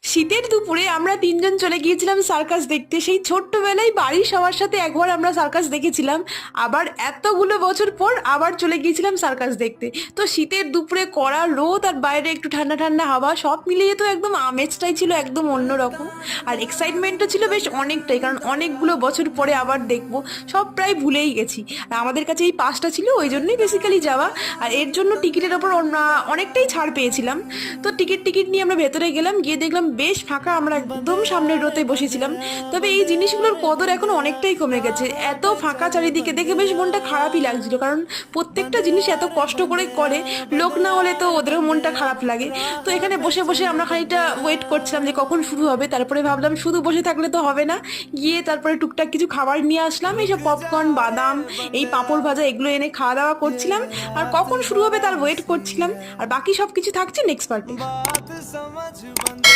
শীতের দুপুরে আমরা তিনজন চলে গিয়েছিলাম সার্কাস দেখতে। সেই ছোট্টবেলায় বাড়ির সবার সাথে একবার আমরা সার্কাস দেখেছিলাম, আবার এতগুলো বছর পর আবার চলে গিয়েছিলাম সার্কাস দেখতে। তো শীতের দুপুরে কড়া রোদ আর বাইরে একটু ঠান্ডা ঠান্ডা হাওয়া, সব মিলিয়ে তো একদম আমেজটাই ছিল একদম অন্যরকম। আর এক্সাইটমেন্টও ছিল বেশ অনেকটাই, কারণ অনেকগুলো বছর পরে আবার দেখবো, সব প্রায় ভুলেই গেছি। আর আমাদের কাছে এই পাসটা ছিল, ওই জন্যই বেসিক্যালি যাওয়া। আর এর জন্য টিকিটের ওপর অনেকটাই ছাড় পেয়েছিলাম। তো টিকিট টিকিট নিয়ে আমরা ভেতরে গেলাম, গিয়ে দেখলাম বেশ ফাঁকা, আমরা একদম সামনের রোতে বসেছিলাম। তবে এই জিনিসগুলোর কদর এখন অনেকটাই কমে গেছে, এত ফাঁকা চারিদিকে দেখে বেশ মনটা খারাপই লাগছিল, কারণ প্রত্যেকটা জিনিস এত কষ্ট করে করে, লোক না হলে তো ওদেরও মনটা খারাপ লাগে। তো এখানে বসে বসে আমরা খানিকটা ওয়েট করছিলাম যে কখন শুরু হবে। তারপরে ভাবলাম শুধু বসে থাকলে তো হবে না, গিয়ে তারপরে টুকটাক কিছু খাবার নিয়ে আসলাম, এইসব পপকর্ন, বাদাম, এই পাঁপড় ভাজা, এগুলো এনে খাওয়া দাওয়া করছিলাম। আর কখন শুরু হবে তার ওয়েট করছিলাম। আর বাকি সব কিছু থাকছে নেক্সট পার্টে।